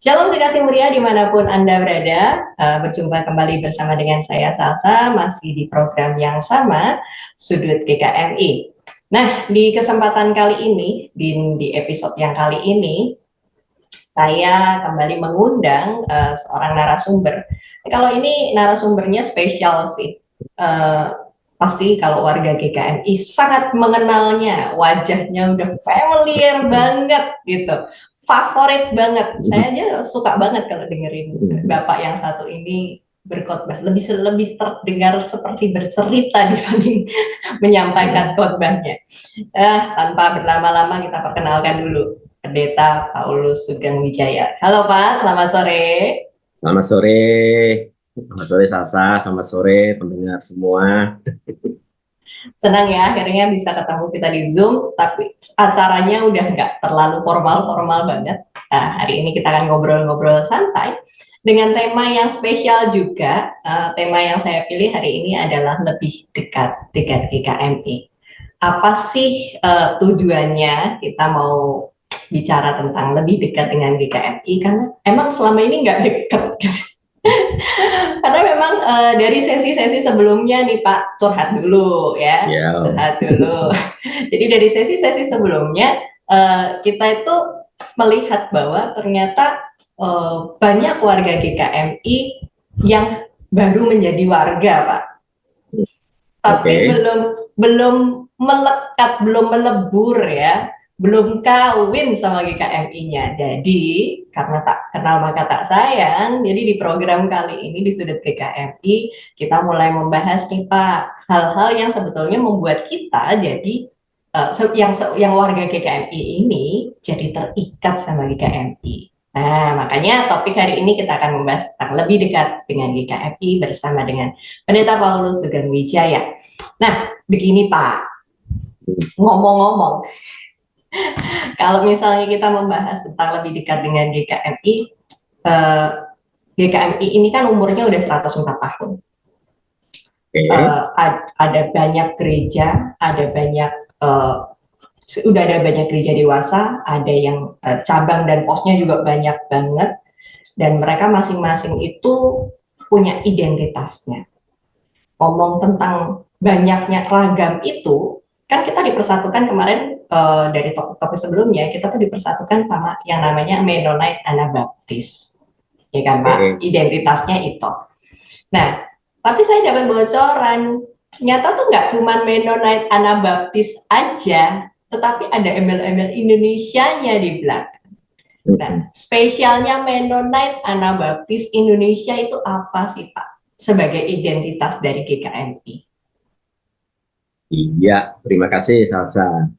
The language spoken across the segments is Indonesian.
Shalom kekasih mulia dimanapun Anda berada, berjumpa kembali bersama dengan saya Salsa, masih di program yang sama, Sudut GKMI. Nah, di kesempatan kali ini, di episode yang kali ini, saya kembali mengundang seorang narasumber. Kalau ini narasumbernya spesial sih, pasti kalau warga GKMI sangat mengenalnya, wajahnya udah familiar banget gitu, favorit banget. Saya aja suka banget kalau dengerin bapak yang satu ini berkhotbah, lebih terdengar seperti bercerita dibanding menyampaikan khotbahnya. Tanpa berlama-lama kita perkenalkan dulu Pendeta Paulus Sugeng Wijaya. Halo Pak, selamat sore. Selamat sore, selamat sore Salsa, selamat sore pendengar semua. Senang ya akhirnya bisa ketemu kita di Zoom, tapi acaranya udah nggak terlalu formal-formal banget. Nah, hari ini kita akan ngobrol-ngobrol santai dengan tema yang spesial juga. Tema yang saya pilih hari ini adalah lebih dekat dengan GKMI. Apa sih tujuannya kita mau bicara tentang lebih dekat dengan GKMI? Karena emang selama ini nggak dekat. Karena memang dari sesi-sesi sebelumnya nih Pak, curhat dulu ya, Ya, curhat dulu. Jadi dari sesi-sesi sebelumnya kita itu melihat bahwa ternyata banyak warga GKMI yang baru menjadi warga Pak, tapi oke. belum melekat, belum melebur ya, belum kawin sama GKMI-nya. Jadi karena tak kenal maka tak sayang, jadi di program kali ini di Sudut GKMI kita mulai membahas nih Pak, hal-hal yang sebetulnya membuat kita jadi yang warga GKMI ini jadi terikat sama GKMI. Nah, makanya topik hari ini kita akan membahas tentang lebih dekat dengan GKMI bersama dengan Pendeta Paulus Sugeng Wijaya. Nah, begini Pak, ngomong-ngomong, kalau misalnya kita membahas tentang lebih dekat dengan GKMI, eh, GKMI ini kan umurnya udah 104 tahun. Oke. Ada banyak gereja, ada banyak udah ada banyak gereja dewasa, ada yang cabang dan posnya juga banyak banget, dan mereka masing-masing itu punya identitasnya. Ngomong tentang banyaknya ragam itu, kan kita dipersatukan kemarin dari topik-topik sebelumnya, kita tuh dipersatukan sama yang namanya Mennonite Anabaptis, ya kan Pak? Oke. Identitasnya itu. Nah, tapi saya dapat bocoran, ternyata tuh nggak cuma Mennonite Anabaptis aja, tetapi ada embel-embel Indonesianya di belakang. Nah, spesialnya Mennonite Anabaptis Indonesia itu apa sih Pak? Sebagai identitas dari GKMI. Iya, terima kasih Salsa.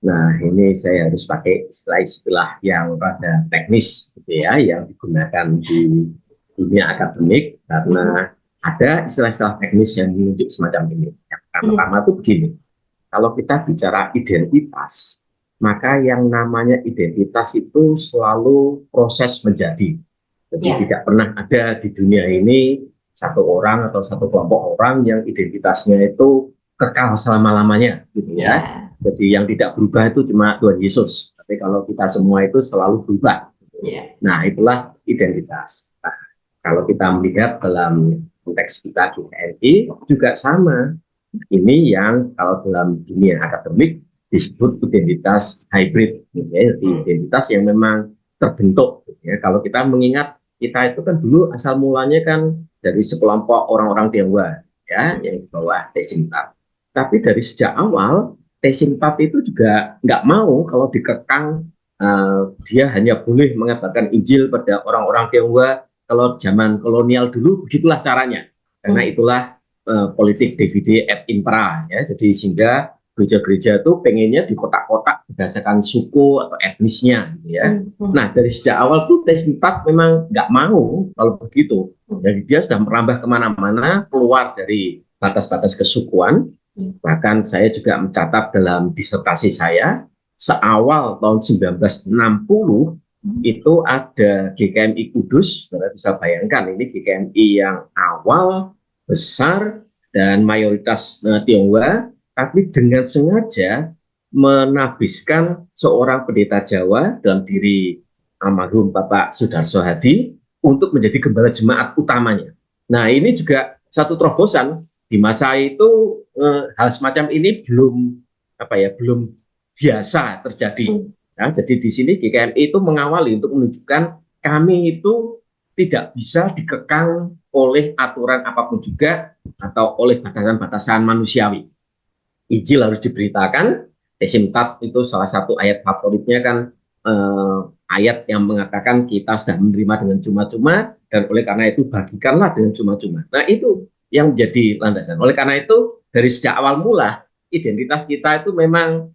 Nah, ini saya harus pakai istilah-istilah yang rada teknis, gitu ya, yang digunakan di dunia akademik, karena ada istilah-istilah teknis yang menunjuk semacam ini. Yang pertama itu begini, kalau kita bicara identitas, maka yang namanya identitas itu selalu proses menjadi. Jadi Ya, tidak pernah ada di dunia ini satu orang atau satu kelompok orang yang identitasnya itu kekal selama-lamanya, gitu ya. ya, Jadi yang tidak berubah itu cuma Tuhan Yesus. Tapi kalau kita semua itu selalu berubah. ya, Nah, itulah identitas. Nah, kalau kita melihat dalam konteks kita di TNI juga sama. Ini yang kalau dalam dunia akademik disebut identitas hybrid, gitu ya. Jadi identitas yang memang terbentuk. Gitu ya. Kalau kita mengingat kita itu kan dulu asal mulanya kan dari sekelompok orang-orang Tionghoa, ya, yang di bawah T-Singtap. Tapi dari sejak awal T-Singtap itu juga nggak mau kalau dikekang dia hanya boleh mengabarkan Injil pada orang-orang Tionghoa. Kalau zaman kolonial dulu begitulah caranya, karena itulah politik divide et impera, ya. Jadi sehingga gereja-gereja itu pengennya di kotak-kotak berdasarkan suku atau etnisnya, gitu ya. Nah, dari sejak awal tuh T4 memang nggak mau kalau begitu. Jadi dia sudah merambah kemana-mana, keluar dari batas-batas kesukuan. Bahkan saya juga mencatat dalam disertasi saya, seawal tahun 1960 itu ada GKMI Kudus. Saudara bisa bayangkan ini GKMI yang awal, besar, dan mayoritas Tionghoa, tapi dengan sengaja menabiskan seorang pendeta Jawa dalam diri almarhum Bapak Sudarso Hadi untuk menjadi gembala jemaat utamanya. Nah, ini juga satu terobosan di masa itu, hal semacam ini belum biasa terjadi. Ya, jadi di sini GKMI itu mengawali untuk menunjukkan kami itu tidak bisa dikekang oleh aturan apapun juga atau oleh batasan-batasan manusiawi. Injil harus diberitakan. Tesimtat itu salah satu ayat favoritnya kan, ayat yang mengatakan kita sudah menerima dengan cuma-cuma dan oleh karena itu bagikanlah dengan cuma-cuma. Nah, itu yang menjadi landasan. Oleh karena itu dari sejak awal mula identitas kita itu memang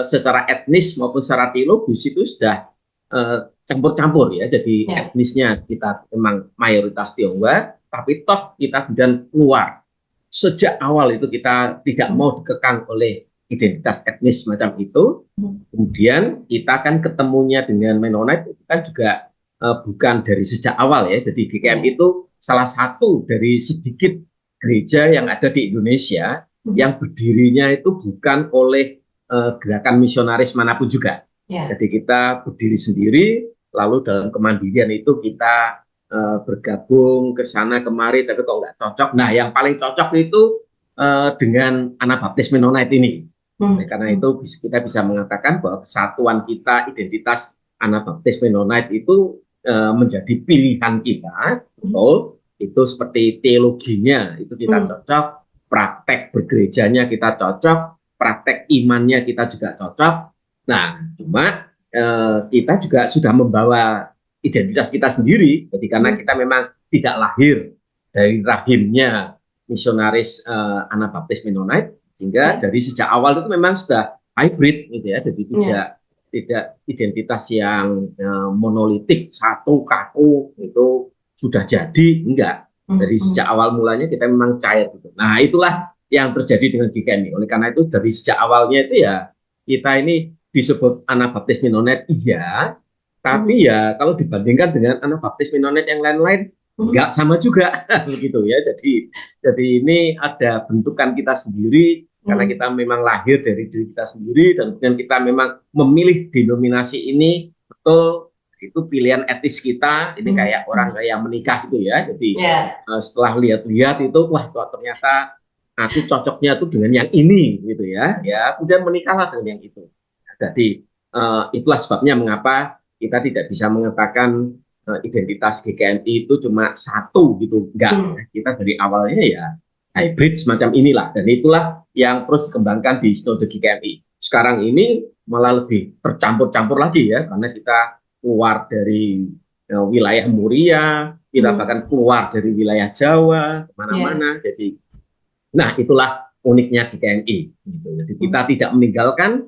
secara etnis maupun secara teologis itu sudah campur-campur ya. Jadi etnisnya kita memang mayoritas Tionghoa, tapi toh kita kemudian keluar. Sejak awal itu kita tidak mau dikekang oleh identitas etnis semacam itu. Kemudian kita kan ketemunya dengan Mennonite itu kan juga bukan dari sejak awal ya. Jadi GKM itu salah satu dari sedikit gereja yang ada di Indonesia yang berdirinya itu bukan oleh gerakan misionaris manapun juga. Jadi kita berdiri sendiri, lalu dalam kemandirian itu kita bergabung ke sana kemari, tapi kok nggak cocok. Nah, yang paling cocok itu dengan Anabaptis Mennonite ini. Karena itu kita bisa mengatakan bahwa kesatuan kita, identitas Anabaptis Mennonite itu menjadi pilihan kita. Betul, itu seperti teologinya itu kita cocok, praktek bergerejanya kita cocok, praktek imannya kita juga cocok. Nah, cuma kita juga sudah membawa identitas kita sendiri, jadi karena kita memang tidak lahir dari rahimnya misionaris Anabaptis Mennonite, sehingga dari sejak awal itu memang sudah hybrid gitu ya, jadi tidak identitas yang monolitik satu kaku itu sudah jadi, enggak. Dari sejak awal mulanya kita memang cair gitu. Nah, itulah yang terjadi dengan GKMI. Oleh karena itu dari sejak awalnya itu ya kita ini disebut Anabaptis Mennonite iya, tapi ya kalau dibandingkan dengan Anabaptis Mennonite yang lain-lain nggak sama juga begitu ya. Jadi ini ada bentukan kita sendiri karena kita memang lahir dari diri kita sendiri dan kemudian kita memang memilih denominasi ini, betul itu pilihan etis kita. Ini kayak orang kayak menikah gitu ya. Jadi setelah lihat-lihat itu wah kok ternyata aku cocoknya tuh dengan yang ini gitu ya. Ya kemudian menikahlah dengan yang itu. Jadi itulah sebabnya mengapa kita tidak bisa mengatakan identitas GKMI itu cuma satu gitu, enggak. Kita dari awalnya ya hybrid semacam inilah, dan itulah yang terus dikembangkan di Sinode GKMI. Sekarang ini malah lebih tercampur-campur lagi ya, karena kita keluar dari wilayah Muria, kita bahkan keluar dari wilayah Jawa, kemana-mana. Jadi, nah itulah uniknya GKMI. Gitu. Jadi kita tidak meninggalkan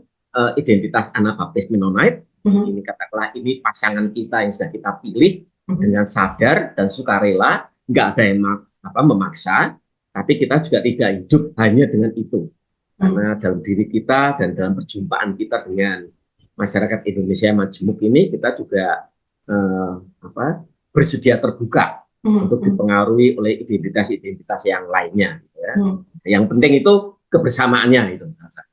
identitas Anabaptis Mennonite. Ini katakanlah ini pasangan kita yang sudah kita pilih dengan sadar dan sukarela, nggak ada yang memaksa, tapi kita juga tidak hidup hanya dengan itu. Karena dalam diri kita dan dalam perjumpaan kita dengan masyarakat Indonesia Majemuk ini, kita juga bersedia terbuka untuk dipengaruhi oleh identitas-identitas yang lainnya. Gitu ya. Yang penting itu kebersamaannya itu.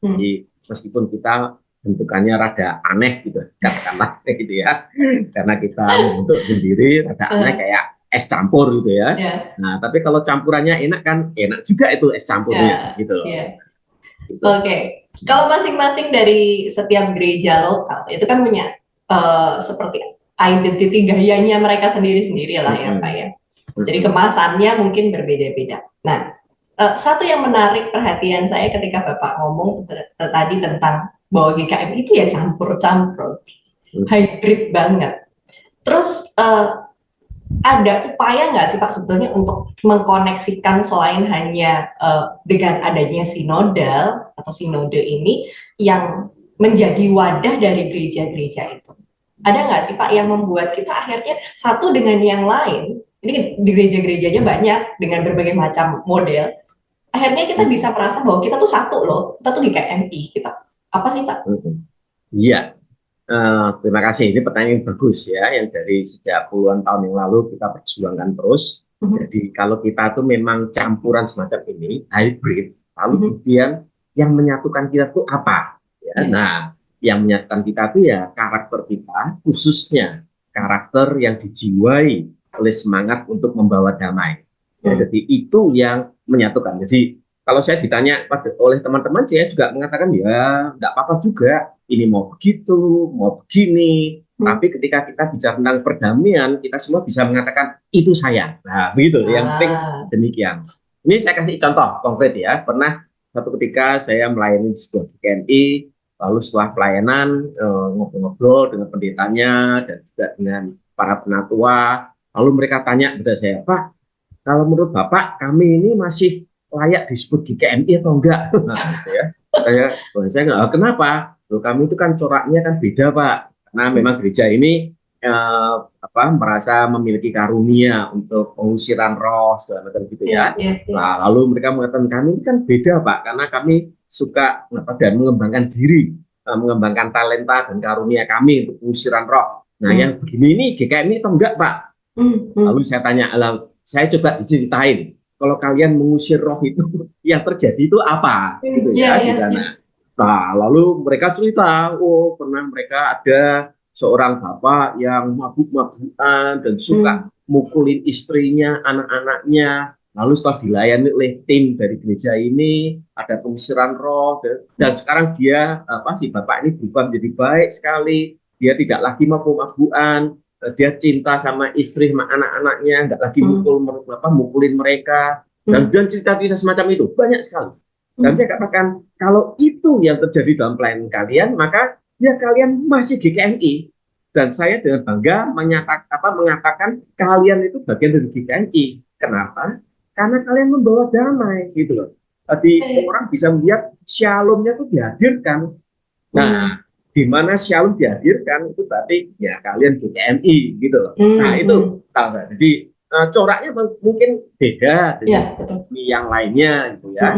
Jadi meskipun kita bentukannya rada aneh gitu, katakanlah gitu ya, karena kita membentuk sendiri rada aneh kayak es campur gitu ya. Nah, tapi kalau campurannya enak kan, enak juga itu es campurnya gitu loh. Gitu. Oke. Kalau masing-masing dari setiap gereja lokal itu kan punya seperti identity gayanya mereka sendiri-sendiri lah ya Pak ya. Jadi kemasannya mungkin berbeda-beda. Nah, satu yang menarik perhatian saya ketika Bapak ngomong tadi tentang bahwa GKM itu ya campur-campur, hybrid banget. Terus ada upaya nggak sih Pak sebetulnya untuk mengkoneksikan selain hanya dengan adanya sinodal atau sinode ini yang menjadi wadah dari gereja-gereja itu? Ada nggak sih Pak yang membuat kita akhirnya satu dengan yang lain? Ini di gereja-gerejanya banyak dengan berbagai macam model. Akhirnya kita bisa merasa bahwa kita tuh satu loh, kita tuh GKMI kita. Apa sih Pak? Iya, terima kasih. Ini pertanyaan yang bagus ya, yang dari sejak puluhan tahun yang lalu kita perjuangkan terus. Jadi kalau kita tuh memang campuran semacam ini, hybrid, lalu kemudian yang menyatukan kita tuh apa? Ya, nah, yang menyatukan kita tuh ya karakter kita, khususnya karakter yang dijiwai oleh semangat untuk membawa damai. Ya, jadi itu yang menyatukan. Jadi kalau saya ditanya oleh teman-teman, saya juga mengatakan ya nggak apa-apa juga. Ini mau begitu, mau begini. Tapi ketika kita bicara tentang perdamaian, kita semua bisa mengatakan itu saya. Nah, begitu. Yang penting demikian. Ini saya kasih contoh konkret ya. Pernah satu ketika saya melayani di sebuah GKMI, lalu setelah pelayanan ngobrol-ngobrol dengan pendetanya dan juga dengan para penatua, lalu mereka tanya kepada saya, Pak, kalau menurut Bapak kami ini masih layak disebut GKMI atau enggak? Nah, gitu ya. Saya enggak, kenapa? Loh, kami itu kan coraknya kan beda, Pak. Karena memang gereja ini merasa memiliki karunia untuk pengusiran roh segala macam gitu ya. Nah, lalu mereka mengatakan kami ini kan beda, Pak, karena kami suka dan mengembangkan diri, mengembangkan talenta dan karunia kami untuk pengusiran roh. Nah, yang begini ini GKMI atau enggak, Pak? Lalu saya tanya, saya coba diceritain, kalau kalian mengusir roh itu, yang terjadi itu apa? Gitu ya, di sana. Nah, lalu mereka cerita, oh pernah mereka ada seorang bapak yang mabuk-mabukan dan suka mukulin istrinya, anak-anaknya. Lalu setelah dilayani oleh tim dari gereja ini, ada pengusiran roh, dan sekarang dia, si bapak ini berubah menjadi baik sekali, dia tidak lagi mabuk-mabukan, dia cinta sama istri, sama anak-anaknya, nggak lagi mukulin mereka, dan cerita-cerita semacam itu banyak sekali. Dan saya katakan kalau itu yang terjadi dalam pelayanan kalian, maka ya kalian masih GKMI. Dan saya dengan bangga mengatakan kalian itu bagian dari GKMI. Kenapa? Karena kalian membawa damai gitu loh. Jadi orang bisa melihat shalomnya itu dihadirkan. Nah, di mana shalom dihadirkan itu berarti ya kalian GKMI gitu loh. Nah, itu tahu saya. Jadi coraknya mungkin beda dengan yang lainnya gitu ya.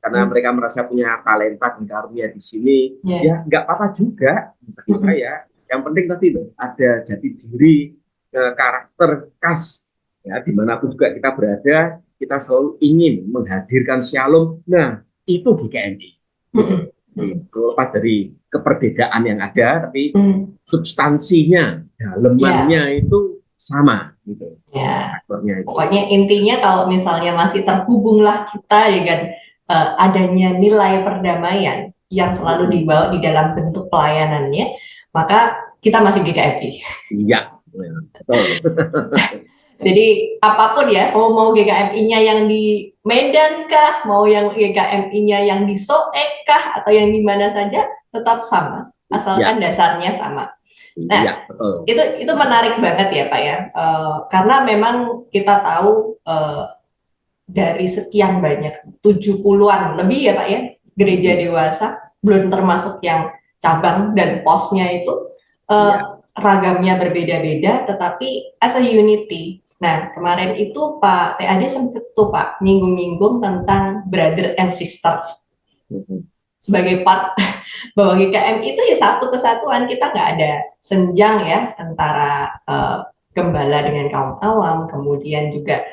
Karena mereka merasa punya talenta dan karunia di sini, ya nggak apa-apa juga bagi saya. Yang penting tadi loh, ada jati diri, karakter khas, ya dimanapun juga kita berada, kita selalu ingin menghadirkan shalom. Nah, itu GKMI. Lepas dari keperbedaan yang ada, tapi substansinya, dalemannya itu sama gitu. Pokoknya intinya kalau misalnya masih terhubunglah kita dengan adanya nilai perdamaian yang selalu dibawa di dalam bentuk pelayanannya, maka kita masih GKMI. Iya, betul. Jadi apapun ya, mau GKMI-nya yang di Medan kah, mau yang GKMI-nya yang di Soek kah, atau yang di mana saja, tetap sama, asalkan dasarnya sama. Nah, itu menarik banget ya Pak ya, karena memang kita tahu dari sekian banyak 70-an lebih ya Pak ya, gereja dewasa, belum termasuk yang cabang dan posnya itu ragamnya berbeda-beda, tetapi as a unity. Nah, kemarin itu Pak TAD sempat tuh Pak nyinggung-nyinggung tentang brother and sister sebagai part bahwa GKM itu ya satu kesatuan, kita nggak ada senjang ya antara gembala dengan kaum awam, kemudian juga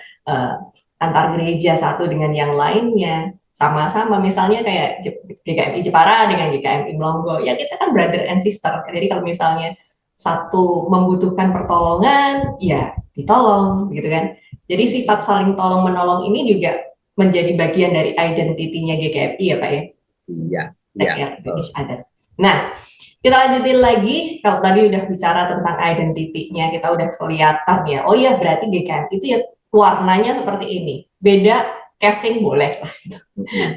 antar gereja satu dengan yang lainnya, sama-sama misalnya kayak GKMI Jepara dengan GKMI Melongo, ya kita kan brother and sister. Jadi kalau misalnya satu membutuhkan pertolongan, ya ditolong gitu kan. Jadi sifat saling tolong menolong ini juga menjadi bagian dari identitinya GKMI ya Pak ya. Iya. Nah, kita lanjutin lagi. Kalau tadi udah bicara tentang identitinya, kita udah kelihatan ya. Oh ya, berarti GKMI itu ya warnanya seperti ini. Beda casing boleh lah.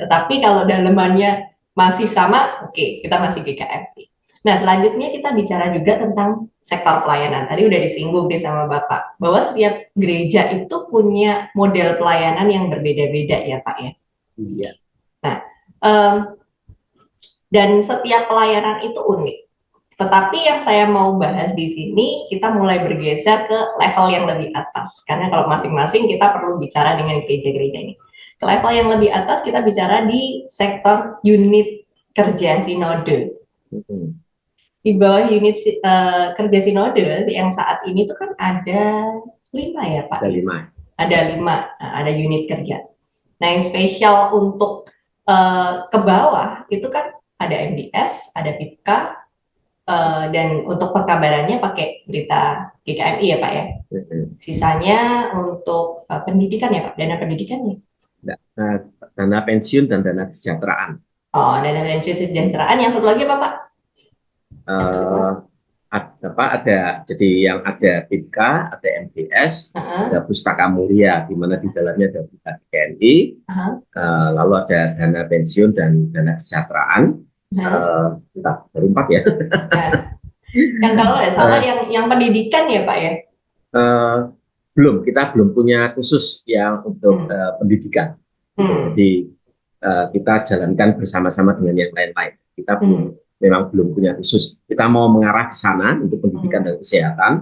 Tetapi kalau dalemannya masih sama, oke, kita masih GKMI. Nah, selanjutnya kita bicara juga tentang sektor pelayanan. Tadi udah disinggung deh sama Bapak, bahwa setiap gereja itu punya model pelayanan yang berbeda-beda ya Pak ya. Iya. Nah, dan setiap pelayanan itu unik. Tetapi yang saya mau bahas di sini, kita mulai bergeser ke level yang lebih atas. Karena kalau masing-masing kita perlu bicara dengan gereja-gereja ini. Ke level yang lebih atas kita bicara di sektor unit kerja sinode. Di bawah unit kerja sinode yang saat ini tuh kan ada 5 ya Pak? Ada 5, ada unit kerja. Nah yang spesial untuk ke bawah itu kan ada MDS, ada PIPK, dan untuk perkabarannya pakai berita GKMI ya Pak ya. Sisanya untuk pendidikan ya Pak, dana pendidikannya. Dana pensiun dan dana kesejahteraan. Oh, dana pensiun kesejahteraan. Yang satu lagi apa Pak? Ada jadi yang ada BK, ada MDS, ada Pustaka Mulia di mana di dalamnya ada berita GKMI, lalu ada dana pensiun dan dana kesejahteraan. Baru 4 ya. Yang kalau nggak salah yang pendidikan ya Pak ya? Kita belum punya khusus yang untuk pendidikan. Jadi kita jalankan bersama-sama dengan yang lain-lain. Kita memang belum punya khusus. Kita mau mengarah ke sana untuk pendidikan dan kesehatan,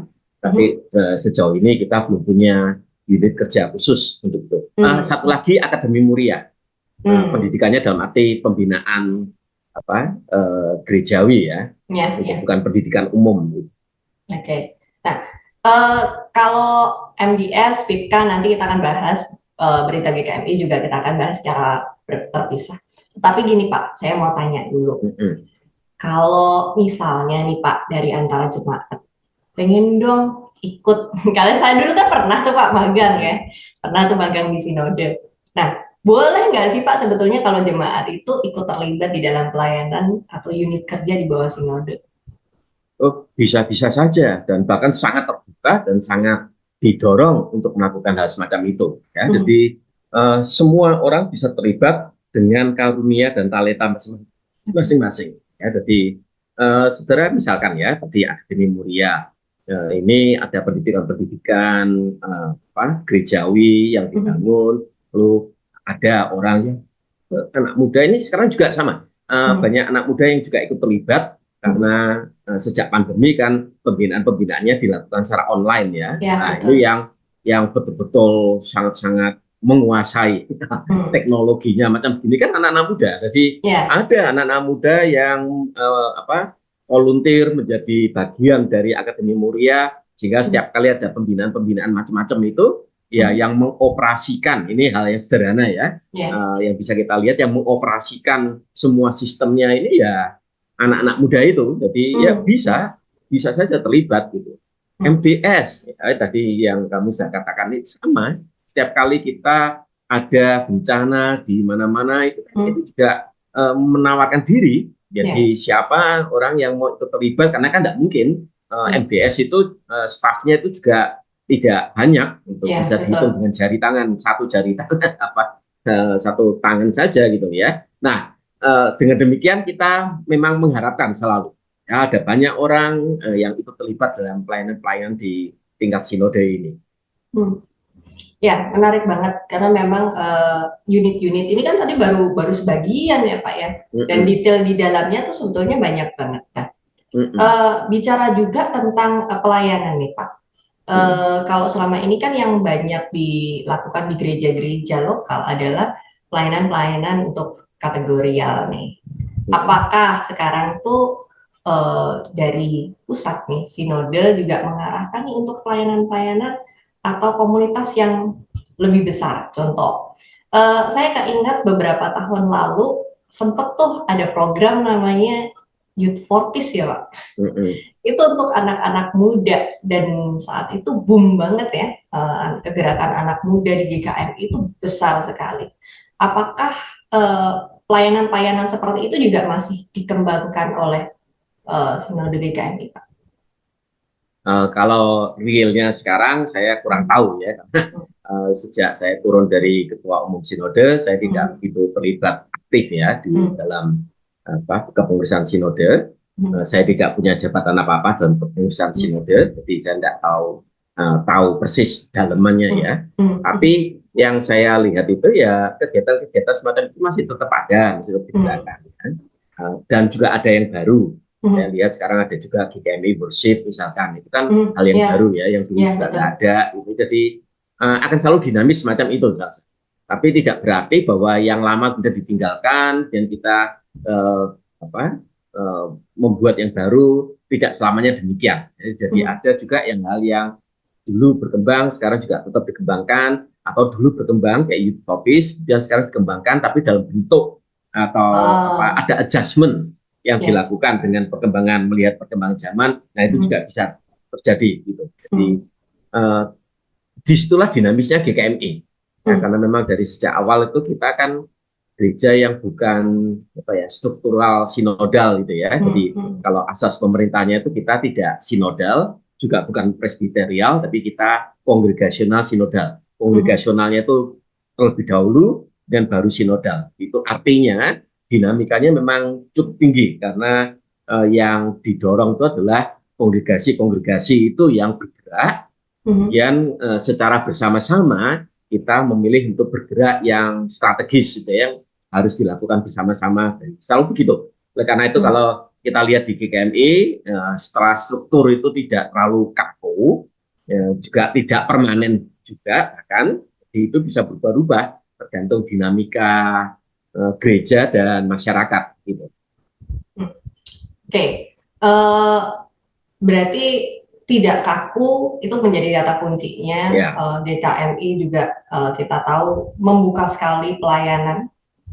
tapi sejauh ini kita belum punya unit kerja khusus untuk itu. Satu lagi Akademi Muria, pendidikannya dalam arti pembinaan gerejawi ya, bukan pendidikan umum. Oke. Nah, kalau MDS, PIPK nanti kita akan bahas, berita GKMI juga kita akan bahas secara terpisah. Tapi gini Pak, saya mau tanya dulu. Kalau misalnya nih Pak, dari antara jemaat, pengen dong ikut, kalian saya dulu kan pernah tuh Pak magang ya, pernah tuh magang di sinode. Nah, boleh nggak sih Pak sebetulnya kalau jemaat itu ikut terlibat di dalam pelayanan atau unit kerja di bawah sinode? Oh, bisa-bisa saja, dan bahkan sangat terbuka dan sangat didorong untuk melakukan hal semacam itu. Ya. Jadi semua orang bisa terlibat dengan karunia dan talenta masing-masing. Ya, jadi saudara misalkan ya, seperti Akademi Muria, ini ada pendidikan-pendidikan gerejawi yang dibangun, lalu ada orang yang anak muda ini sekarang juga sama, banyak anak muda yang juga ikut terlibat karena sejak pandemi kan pembinaannya dilakukan secara online ya. Nah itu yang betul-betul sangat-sangat menguasai teknologinya macam gini kan anak-anak muda. Jadi ada anak-anak muda yang volunteer menjadi bagian dari Akademi Muria, sehingga setiap kali ada pembinaan macam-macam itu ya yang mengoperasikan, ini hal yang sederhana ya, yang bisa kita lihat yang mengoperasikan semua sistemnya ini ya anak-anak muda itu. Jadi ya bisa saja terlibat gitu. MDS ya, tadi yang kamu sudah katakan ini sama. Setiap kali kita ada bencana di mana-mana itu juga menawarkan diri. Jadi siapa orang yang mau ikut terlibat, karena kan tidak mungkin MDS itu stafnya itu juga tidak banyak untuk bisa dihitung dengan jari tangan, satu jari tangan satu tangan saja gitu ya. Nah dengan demikian kita memang mengharapkan selalu ya, ada banyak orang yang ikut terlibat dalam pelayanan-pelayanan di tingkat sinode ini. Ya, menarik banget karena memang unit-unit ini kan tadi baru sebagian ya Pak ya, dan detail di dalamnya tuh sebetulnya banyak banget kan. Bicara juga tentang pelayanan nih Pak. Kalau selama ini kan yang banyak dilakukan di gereja-gereja lokal adalah pelayanan-pelayanan untuk kategorial nih. Apakah sekarang tuh dari pusat nih sinode juga mengarahkan nih untuk pelayanan-pelayanan atau komunitas yang lebih besar? Contoh, saya keingat beberapa tahun lalu sempat tuh ada program namanya Youth for Peace ya Pak. Itu untuk anak-anak muda dan saat itu boom banget ya, kegerakan anak muda di GKMI itu besar sekali. Apakah pelayanan-pelayanan seperti itu juga masih dikembangkan oleh sinode GKMI Pak? Kalau realnya sekarang saya kurang tahu ya, karena sejak saya turun dari ketua umum sinode, saya tidak begitu terlibat aktif ya di dalam kepengurusan sinode. Saya tidak punya jabatan apa-apa dalam kepengurusan sinode, jadi saya tidak tahu persis dalamannya ya. Tapi yang saya lihat itu ya kegiatan-kegiatan semacam itu masih tetap ada, masih tetap digunakan. Dan juga ada yang baru. Saya lihat sekarang ada juga GKMI Worship misalkan, itu kan hal yang baru ya, yang dulu juga nggak ada. Jadi akan selalu dinamis semacam itu. Tapi tidak berarti bahwa yang lama sudah ditinggalkan dan kita membuat yang baru, tidak selamanya demikian. Jadi ada juga yang hal yang dulu berkembang sekarang juga tetap dikembangkan, atau dulu berkembang kayak Youth for Peace dan sekarang dikembangkan tapi dalam bentuk atau ada adjustment yang dilakukan dengan perkembangan, melihat perkembangan zaman, nah itu juga bisa terjadi gitu. Jadi disitulah dinamisnya GKMI. Nah, karena memang dari sejak awal itu kita kan gereja yang bukan struktural sinodal gitu ya. Jadi kalau asas pemerintahnya itu kita tidak sinodal, juga bukan presbiterial, tapi kita kongregasional sinodal. Kongregasionalnya itu terlebih dahulu dan baru sinodal. Itu artinya dinamikanya memang cukup tinggi karena yang didorong itu adalah kongregasi-kongregasi itu yang bergerak, kemudian secara bersama-sama kita memilih untuk bergerak yang strategis gitu ya, yang harus dilakukan bersama-sama. Selalu begitu. Oleh karena itu kalau kita lihat di GKMI, setelah struktur itu tidak terlalu kaku, juga tidak permanen juga, bahkan itu bisa berubah-ubah tergantung dinamika gereja dan masyarakat gitu. Oke. Berarti tidak kaku itu menjadi kata kuncinya. GKMI juga kita tahu membuka sekali pelayanan,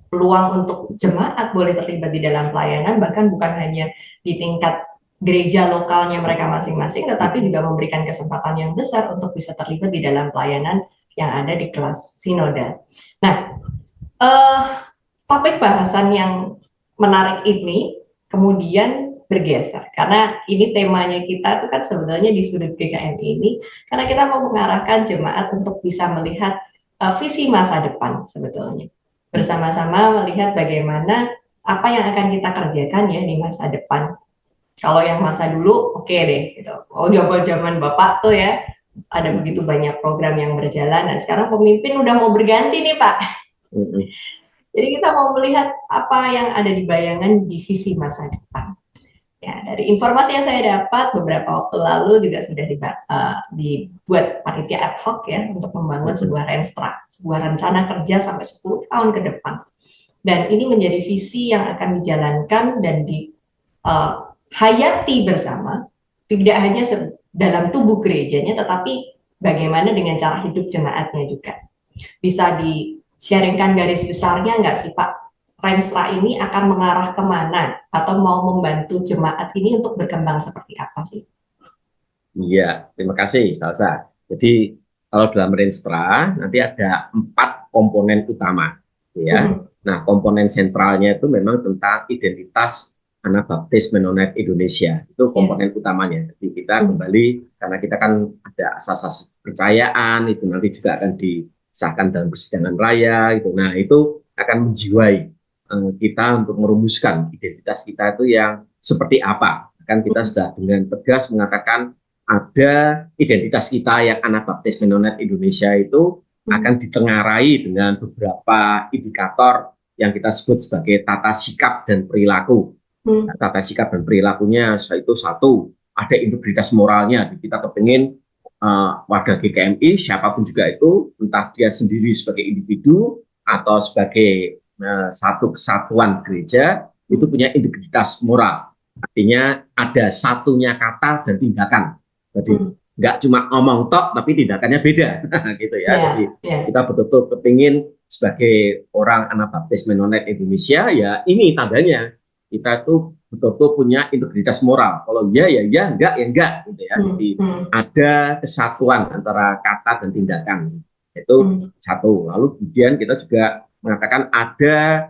peluang untuk jemaat boleh terlibat di dalam pelayanan, bahkan bukan hanya di tingkat gereja lokalnya mereka masing-masing, tetapi juga memberikan kesempatan yang besar untuk bisa terlibat di dalam pelayanan yang ada di kelas sinode. Nah, topik bahasan yang menarik ini kemudian bergeser, karena ini temanya kita itu kan sebenarnya di sudut GKMI ini, karena kita mau mengarahkan jemaat untuk bisa melihat visi masa depan sebetulnya. Bersama-sama melihat bagaimana apa yang akan kita kerjakan ya di masa depan. Kalau yang masa dulu, oke deh, gitu. Oh, zaman Bapak tuh ya, ada begitu banyak program yang berjalan, dan sekarang pemimpin udah mau berganti nih Pak. Jadi kita mau melihat apa yang ada di bayangan di visi masa depan. Ya, dari informasi yang saya dapat beberapa waktu lalu juga sudah dibuat panitia ad hoc ya untuk membangun sebuah renstra, sebuah rencana kerja sampai 10 tahun ke depan. Dan ini menjadi visi yang akan dijalankan dan dihayati bersama, tidak hanya dalam tubuh gerejanya, tetapi bagaimana dengan cara hidup jemaatnya juga. Bisa di-sharingkan garis besarnya nggak sih Pak? Renstra ini akan mengarah kemana atau mau membantu jemaat ini untuk berkembang seperti apa sih? Iya, terima kasih Salsa. Jadi kalau dalam Renstra nanti ada 4 komponen utama, ya. Nah, komponen sentralnya itu memang tentang identitas Anabaptis Mennonite Indonesia. Itu komponen utamanya. Jadi kita kembali karena kita kan ada asas-asas kepercayaan itu nanti juga akan disahkan dalam persidangan raya gitu. Nah, itu akan menjiwai kita untuk merumuskan identitas kita itu yang seperti apa. Kan kita sudah dengan tegas mengatakan ada identitas kita yang Anabaptis Mennonite Indonesia itu akan ditengarai dengan beberapa indikator yang kita sebut sebagai tata sikap dan perilaku. Nah, tata sikap dan perilakunya itu satu, ada integritas moralnya. Kita kepingin warga GKMI, siapapun juga itu, entah dia sendiri sebagai individu atau sebagai satu kesatuan gereja, itu punya integritas moral. Artinya ada satunya kata dan tindakan. Jadi nggak cuma ngomong tok, tapi tindakannya beda, gitu ya. Jadi kita betul-betul kepingin sebagai orang Anabaptis Mennonite Indonesia, ya ini tandanya kita tuh betul-betul punya integritas moral. Kalau ya ya ya, enggak ya enggak, gitu ya. Jadi ada kesatuan antara kata dan tindakan. Itu satu. Lalu kemudian kita juga mengatakan ada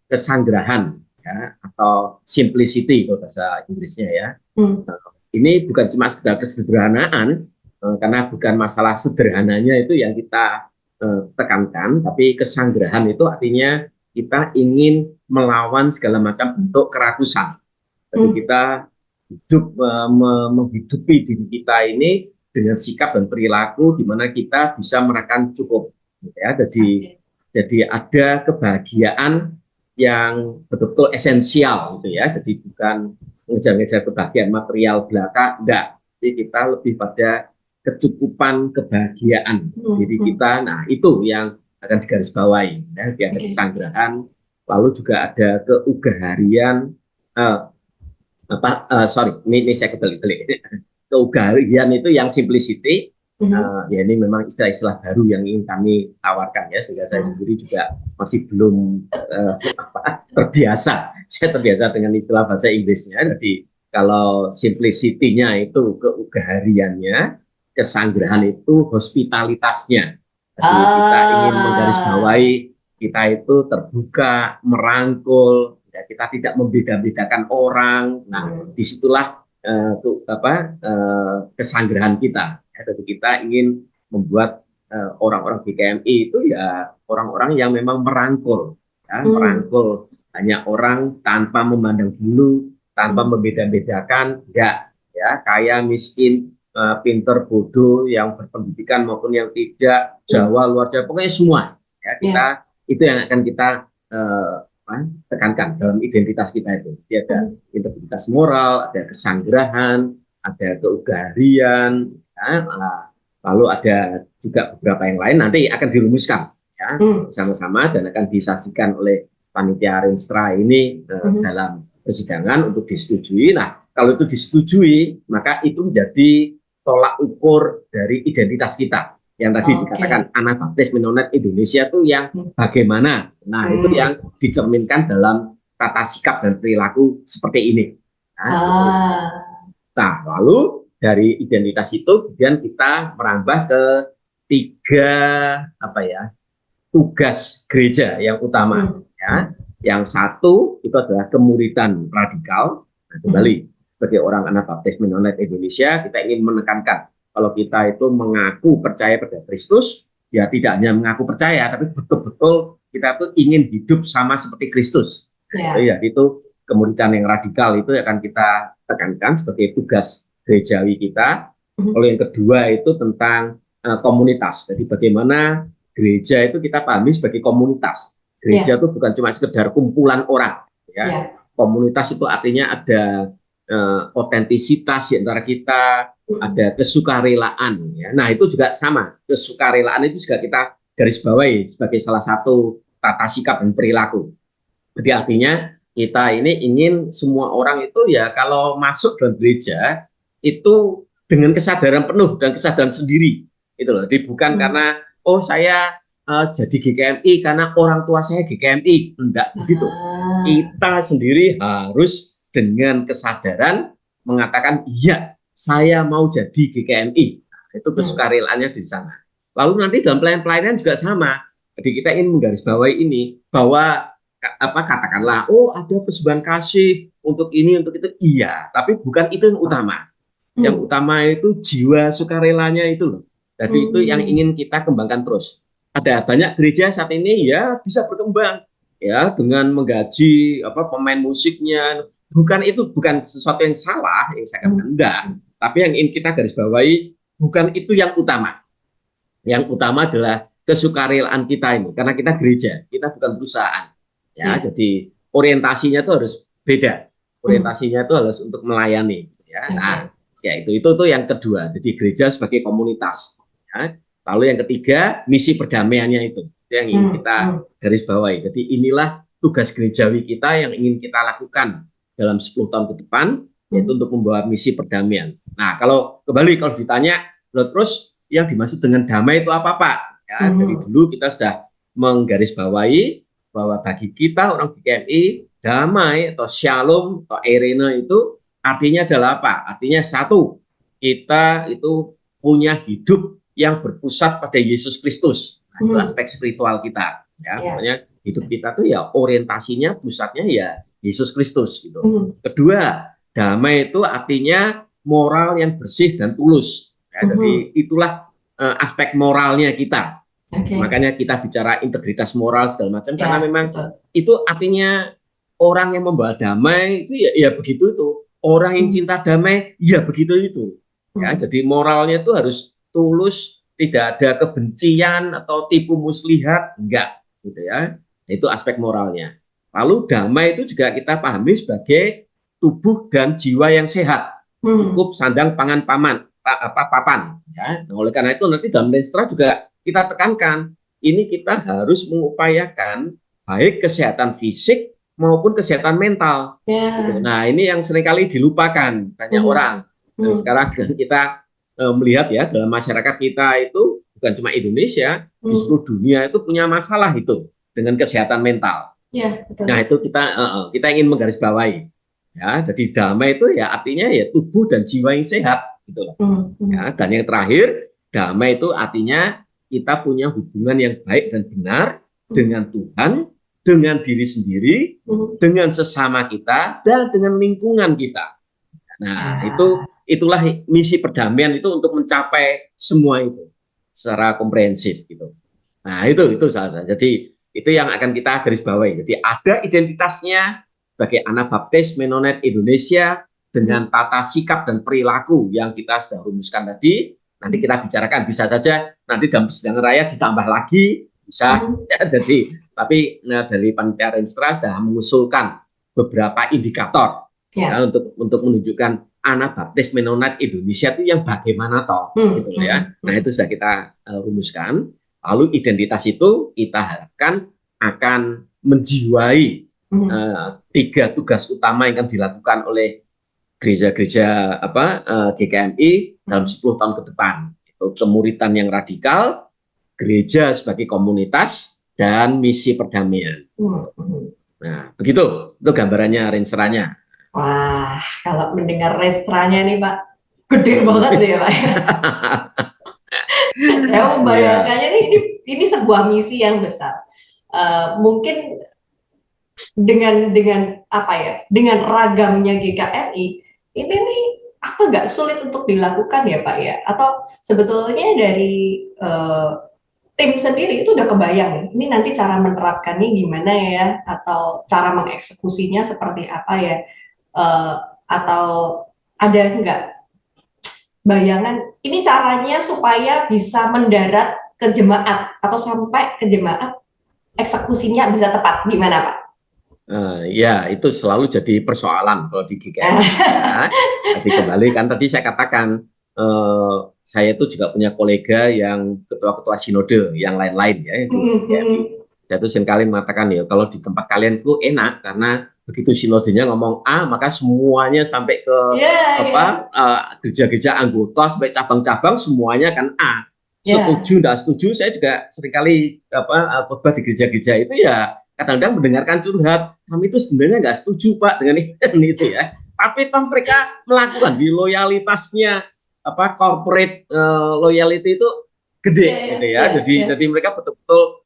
kesanggrahan ya, atau simplicity kalau bahasa Inggrisnya ya. Ini bukan cuma sekedar kesederhanaan, karena bukan masalah sederhananya itu yang kita tekankan, tapi kesanggrahan itu artinya kita ingin melawan segala macam bentuk kerakusan. Jadi kita hidup menghidupi diri kita ini dengan sikap dan perilaku di mana kita bisa merasakan cukup, ya. Jadi ada kebahagiaan yang betul-betul esensial, gitu ya. Jadi bukan mengejar-ngejar kebahagiaan material belaka, enggak. Jadi kita lebih pada kecukupan kebahagiaan diri kita. Nah, itu yang akan digarisbawahi, ya. Ada kesanggrahan, lalu juga ada keugaharian. Ini saya kebalik. Keugaharian itu yang simplicity. Ya ini memang istilah-istilah baru yang ingin kami tawarkan ya, sehingga saya sendiri juga masih belum terbiasa saya terbiasa dengan istilah bahasa Inggrisnya. Jadi kalau simplicity-nya itu keugahariannya, kesanggrahan itu hospitalitasnya. Jadi kita ingin menggarisbawahi kita itu terbuka, merangkul, ya, kita tidak membeda-bedakan orang. Nah, disitulah kesanggrahan kita. Ya, jadi kita ingin membuat orang-orang GKMI itu ya orang-orang yang memang merangkul, ya, merangkul banyak orang tanpa memandang bulu, tanpa membeda-bedakan, enggak, ya, kaya, miskin, pinter, bodoh, yang berpendidikan maupun yang tidak, Jawa, luar Jawa, pokoknya semua. Ya, kita itu yang akan kita tekankan dalam identitas kita itu. Jadi ada integritas moral, ada kesanggrahan, ada keugaharian, ya, lalu ada juga beberapa yang lain nanti akan dirumuskan ya sama-sama dan akan disajikan oleh panitia Renstra ini dalam persidangan untuk disetujui. Nah, kalau itu disetujui, maka itu menjadi tolak ukur dari identitas kita. Yang tadi dikatakan Anabaptis Mennonite Indonesia itu yang bagaimana. Nah, itu yang dicerminkan dalam tata sikap dan perilaku seperti ini. Nah, lalu dari identitas itu kemudian kita merambah ke 3 tugas gereja yang utama. Ya. Yang satu itu adalah kemuridan radikal. Nah, kembali sebagai orang Anabaptis Mennonite Indonesia, kita ingin menekankan kalau kita itu mengaku percaya pada Kristus, ya tidak hanya mengaku percaya, tapi betul-betul kita tuh ingin hidup sama seperti Kristus. Ya, itu kemuridan yang radikal itu akan kita tekankan sebagai tugas gerejawi kita. Lalu yang kedua itu tentang komunitas. Jadi bagaimana gereja itu kita pahami sebagai komunitas. Gereja itu bukan cuma sekedar kumpulan orang. Ya. Komunitas itu artinya ada otentisitas di antara kita, ada kesukarelaan. Ya. Nah, itu juga sama. Kesukarelaan itu juga kita garis bawahi sebagai salah satu tata sikap dan perilaku. Jadi artinya kita ini ingin semua orang itu ya kalau masuk dalam gereja itu dengan kesadaran penuh dan kesadaran sendiri. Itu loh. Jadi bukan karena saya jadi GKMI karena orang tua saya GKMI. Enggak begitu. Kita sendiri harus dengan kesadaran mengatakan iya, saya mau jadi GKMI. Nah, itu kesukarelaannya di sana. Lalu nanti dalam pelayanan juga sama. Jadi kita ingin menggarisbawahi ini bahwa katakanlah ada persembahan kasih untuk ini untuk itu, iya, tapi bukan itu yang utama. Yang utama itu jiwa sukarelanya itu loh. Jadi itu yang ingin kita kembangkan terus. Ada banyak gereja saat ini ya bisa berkembang ya dengan menggaji pemain musiknya. Bukan sesuatu yang salah yang saya katakan enggak. Tapi yang ingin kita garis bawahi bukan itu yang utama. Yang utama adalah kesukarelaan kita ini karena kita gereja, kita bukan perusahaan. Ya, jadi orientasinya itu harus beda. Orientasinya itu harus untuk melayani ya. Nah, ya itu tuh yang kedua. Jadi gereja sebagai komunitas. Ya. Lalu yang ketiga, misi perdamaiannya itu yang ingin kita garis bawahi. Jadi inilah tugas gerejawi kita yang ingin kita lakukan dalam 10 tahun ke depan, yaitu untuk membawa misi perdamaian. Nah, kalau ditanya, terus yang dimaksud dengan damai itu apa, Pak? Ya, dari dulu kita sudah menggarisbawahi bahwa bagi kita orang GKMI, damai atau shalom atau eirene itu artinya adalah apa? Artinya satu, kita itu punya hidup yang berpusat pada Yesus Kristus. Nah, itu aspek spiritual kita. Ya, pokoknya hidup kita tuh ya orientasinya, pusatnya ya Yesus Kristus gitu. Kedua, damai itu artinya moral yang bersih dan tulus. Ya, jadi itulah aspek moralnya kita. Makanya kita bicara integritas moral segala macam karena memang itu artinya orang yang membawa damai itu ya begitu itu. Orang yang cinta damai ya begitu itu. Ya, jadi moralnya itu harus tulus, tidak ada kebencian atau tipu muslihat, enggak gitu ya. Itu aspek moralnya. Lalu damai itu juga kita pahami sebagai tubuh dan jiwa yang sehat. Cukup sandang pangan papan ya. Nah, oleh karena itu nanti dalam Renstra juga kita tekankan ini kita harus mengupayakan baik kesehatan fisik maupun kesehatan mental. Gitu. Nah, ini yang seringkali dilupakan banyak orang. Dan sekarang kita melihat ya dalam masyarakat kita itu bukan cuma Indonesia, di seluruh dunia itu punya masalah itu dengan kesehatan mental. Ya, betul. Nah itu kita ingin menggarisbawahi ya. Jadi damai itu ya artinya ya tubuh dan jiwa yang sehat gitu loh. Ya, dan yang terakhir damai itu artinya kita punya hubungan yang baik dan benar dengan Tuhan, dengan diri sendiri, dengan sesama kita, dan dengan lingkungan kita. Nah itulah misi perdamaian itu untuk mencapai semua itu secara komprehensif gitu. Nah itu salah. Jadi itu yang akan kita garis bawahi. Jadi ada identitasnya sebagai anak baptis Mennonite Indonesia dengan tata sikap dan perilaku yang kita sudah rumuskan tadi. Nanti kita bicarakan, bisa saja nanti dalam persidangan raya ditambah lagi, bisa. Ya, jadi tapi dari panitia Renstra sudah mengusulkan beberapa indikator ya, untuk menunjukkan anak baptis Mennonite Indonesia itu yang bagaimana toh, gitu ya. Nah itu sudah kita rumuskan. Lalu identitas itu kita harapkan akan menjiwai 3 tugas utama yang akan dilakukan oleh gereja-gereja GKMI dalam 10 tahun ke depan. Itu kemuritan yang radikal, gereja sebagai komunitas, dan misi perdamaian. Nah, begitu. Itu gambarannya, renseranya. Wah, kalau mendengar renseranya nih Pak, gede banget sih ya Pak. Saya membayangkannya ini sebuah misi yang besar. Mungkin dengan apa ya, dengan ragamnya GKMI ini nih apa nggak sulit untuk dilakukan ya Pak ya? Atau sebetulnya dari tim sendiri itu udah kebayang ini nanti cara menerapkannya gimana ya? Atau cara mengeksekusinya seperti apa ya? Atau ada nggak bayangan ini caranya supaya bisa mendarat ke jemaat atau sampai ke jemaat eksekusinya bisa tepat, gimana Pak? Ya itu selalu jadi persoalan kalau di GKMI. Ya. Jadi kembali kan tadi saya katakan saya itu juga punya kolega yang ketua-ketua sinode yang lain-lain ya di GKMI. Saya itu seringkali mengatakan ya kalau di tempat kalian itu enak karena begitu sinodenya ngomong A maka semuanya sampai ke gereja-gereja anggota sampai cabang-cabang semuanya kan A. Setuju tidak setuju, saya juga seringkali khotbah di gereja-gereja itu ya kadang-kadang mendengarkan curhat, kami itu sebenarnya nggak setuju Pak dengan itu ya. Tapi toh mereka melakukan di loyalitasnya corporate loyalty itu gede gitu ya. Jadi mereka betul-betul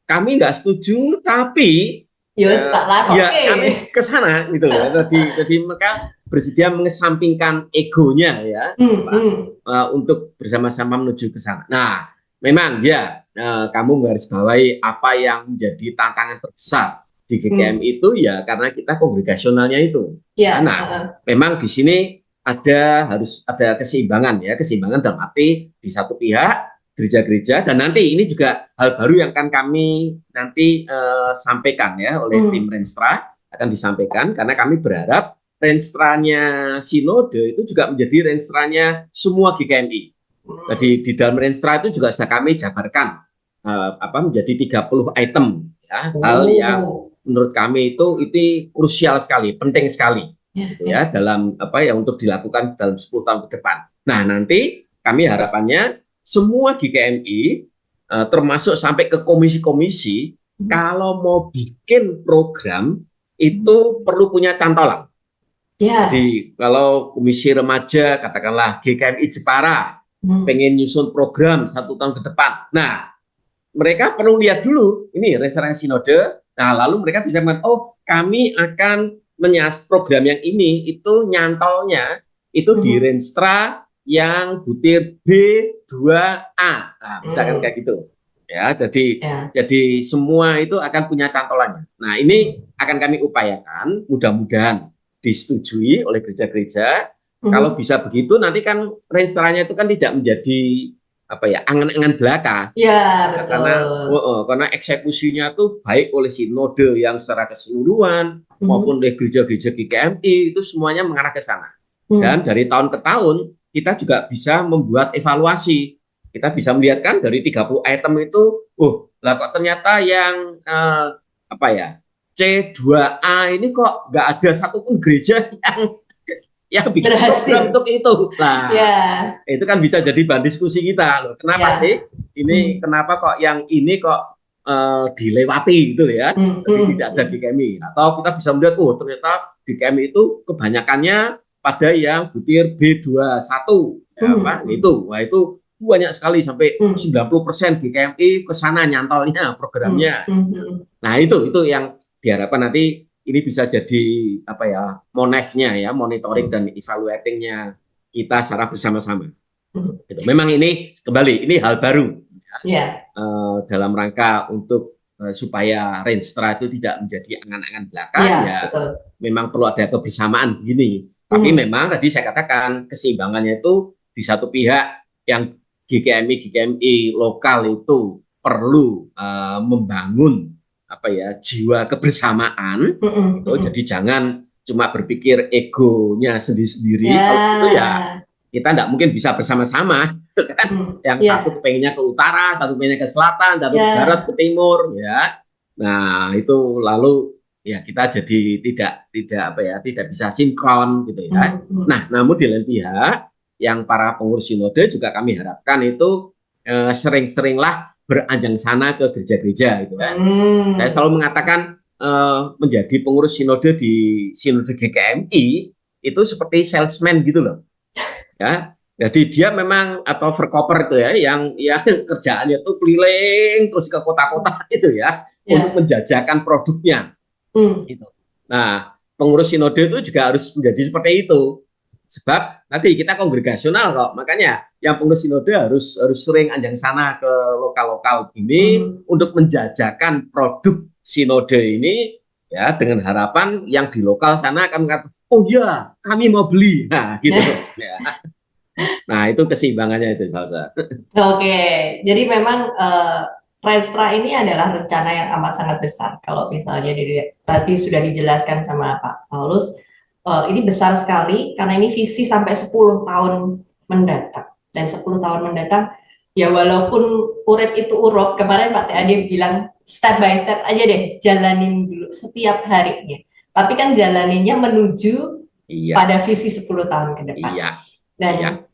kami nggak setuju tapi kami ke sana gitu loh. Jadi mereka bersedia mengesampingkan egonya ya untuk bersama-sama menuju ke sana. Nah, memang ya kamu garis bawahi apa yang menjadi tantangan terbesar di GKMI itu ya karena kita kongregasionalnya itu. Nah, memang di sini harus ada keseimbangan ya, keseimbangan dalam arti di satu pihak gereja-gereja dan nanti ini juga hal baru yang akan kami nanti sampaikan ya oleh tim Renstra akan disampaikan karena kami berharap Renstranya Sinode itu juga menjadi Renstranya semua GKMI. Jadi di dalam Renstra itu juga sudah kami jabarkan menjadi 30 item ya, hal yang menurut kami itu krusial sekali, penting sekali ya dalam untuk dilakukan dalam 10 tahun ke depan. Nah, nanti kami harapannya semua GKMI termasuk sampai ke komisi-komisi kalau mau bikin program itu perlu punya cantolan. Jadi kalau komisi remaja katakanlah GKMI Jepara pengen nyusun program 1 tahun ke depan. Nah, mereka perlu lihat dulu ini Renseranya Sinode. Nah, lalu mereka bisa mengatakan, oh kami akan program yang ini itu nyantolnya itu di Renstra yang butir B2A, nah, misalkan kayak gitu, ya. Jadi semua itu akan punya cantolannya. Nah, ini akan kami upayakan, mudah-mudahan disetujui oleh gereja-gereja. Kalau bisa begitu, nanti kan Renstranya itu kan tidak menjadi angan-angan belaka. Ya, betul. Karena eksekusinya tuh baik oleh sinode yang secara keseluruhan maupun oleh gereja-gereja GKMI itu semuanya mengarah ke sana. Dan dari tahun ke tahun kita juga bisa membuat evaluasi. Kita bisa melihat kan dari 30 item itu, lah kok ternyata yang C2A ini kok nggak ada satupun gereja yang bikin program untuk itu. Nah, itu kan bisa jadi bahan diskusi kita loh. Kenapa sih? Kenapa kok yang ini kok dilewati gitu ya. Jadi tidak ada GKMI. Atau kita bisa melihat, oh ternyata GKMI itu kebanyakannya pada yang butir B21 ya, itu. Wah, itu banyak sekali sampai 90% GKMI ke sana nyantolnya programnya. Nah, itu yang diharapkan nanti ini bisa jadi apa ya, monefnya ya, monitoring dan evaluatingnya kita secara bersama-sama. Gitu. Memang ini kembali ini hal baru ya, dalam rangka untuk supaya Renstra itu tidak menjadi angan-angan belaka ya, betul. Memang perlu ada kebersamaan begini. Tapi memang tadi saya katakan keseimbangannya itu di satu pihak yang GKMI lokal itu perlu membangun apa ya, jiwa kebersamaan gitu. Jadi jangan cuma berpikir egonya sendiri-sendiri. Kalau itu ya kita tidak mungkin bisa bersama-sama kan. Yang satu kepengennya ke utara, satu kepengennya ke selatan, satu ke barat, ke timur ya. Nah, itu lalu ya kita jadi tidak bisa sinkron gitu ya. Nah, namun di lain pihak yang para pengurus sinode juga kami harapkan itu sering-seringlah beranjang sana ke gereja-gereja gitu kan. Saya selalu mengatakan menjadi pengurus sinode di sinode GKMI itu seperti salesman gitu loh. Ya, jadi dia memang atau verkoper itu ya, yang kerjaannya itu keliling terus ke kota-kota itu ya, untuk menjajakan produknya. Gitu. Nah, pengurus sinode itu juga harus menjadi seperti itu. Sebab nanti kita kongregasional kok, makanya yang pengurus sinode harus sering anjang sana ke lokal-lokal ini untuk menjajakan produk sinode ini ya, dengan harapan yang di lokal sana akan mengatakan, oh ya kami mau beli, nah gitu ya. Nah, itu keseimbangannya itu Salsa. Oke, jadi memang Renstra ini adalah rencana yang amat sangat besar. Kalau misalnya tadi sudah dijelaskan sama Pak Paulus, ini besar sekali karena ini visi sampai 10 tahun mendatang. Dan 10 tahun mendatang, ya walaupun urip itu urop, kemarin Pak Ade bilang step by step aja deh, jalanin dulu setiap harinya. Tapi kan jalaninnya menuju pada visi 10 tahun ke depan. Dan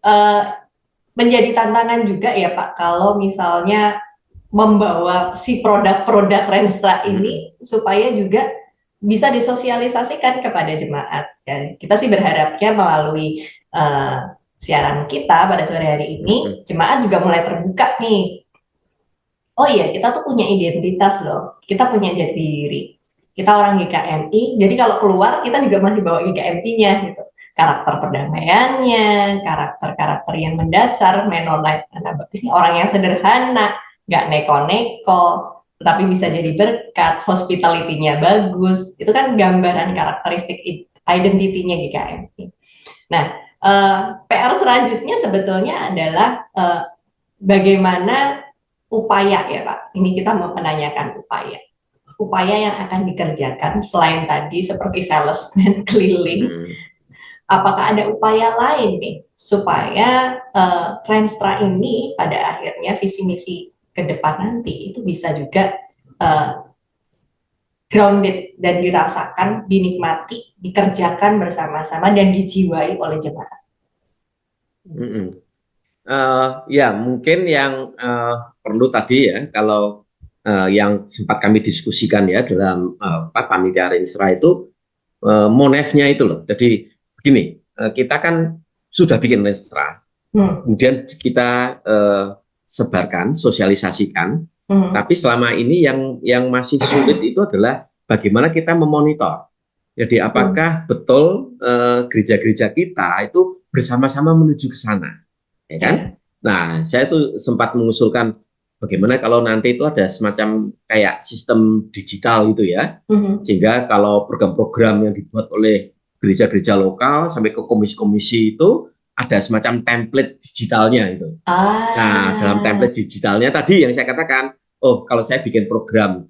menjadi tantangan juga ya Pak, kalau misalnya membawa si produk-produk Renstra ini supaya juga bisa disosialisasikan kepada jemaat. Ya, kita sih berharapnya melalui siaran kita pada sore hari ini, jemaat juga mulai terbuka nih. Oh iya, kita tuh punya identitas loh, kita punya jati diri. Kita orang GKMI, jadi kalau keluar kita juga masih bawa GKMI-nya gitu. Karakter perdamaiannya, karakter-karakter yang mendasar, Mennonite Anabaptis, orang yang sederhana, nggak neko-neko, tapi bisa jadi berkat, hospitality-nya bagus, itu kan gambaran karakteristik identity-nya GKMI. Nah, PR selanjutnya sebetulnya adalah bagaimana upaya ya Pak, ini kita mau menanyakan upaya yang akan dikerjakan selain tadi seperti salesman keliling, apakah ada upaya lain nih supaya Renstra ini pada akhirnya visi misi ke depan nanti itu bisa juga grounded dan dirasakan, dinikmati, dikerjakan bersama-sama dan dijiwai oleh jemaat. Ya mungkin yang perlu tadi ya, kalau yang sempat kami diskusikan ya dalam panitia Renstra itu monefnya itu loh. Jadi begini, kita kan sudah bikin Renstra, kemudian kita sebarkan, sosialisasikan, tapi selama ini yang masih sulit itu adalah bagaimana kita memonitor. Jadi apakah betul gereja-gereja kita itu bersama-sama menuju ke sana, ya kan? Nah, saya tuh sempat mengusulkan bagaimana kalau nanti itu ada semacam kayak sistem digital gitu ya, sehingga kalau program-program yang dibuat oleh gereja-gereja lokal sampai ke komisi-komisi itu ada semacam template digitalnya itu. Nah, dalam template digitalnya tadi yang saya katakan, oh kalau saya bikin program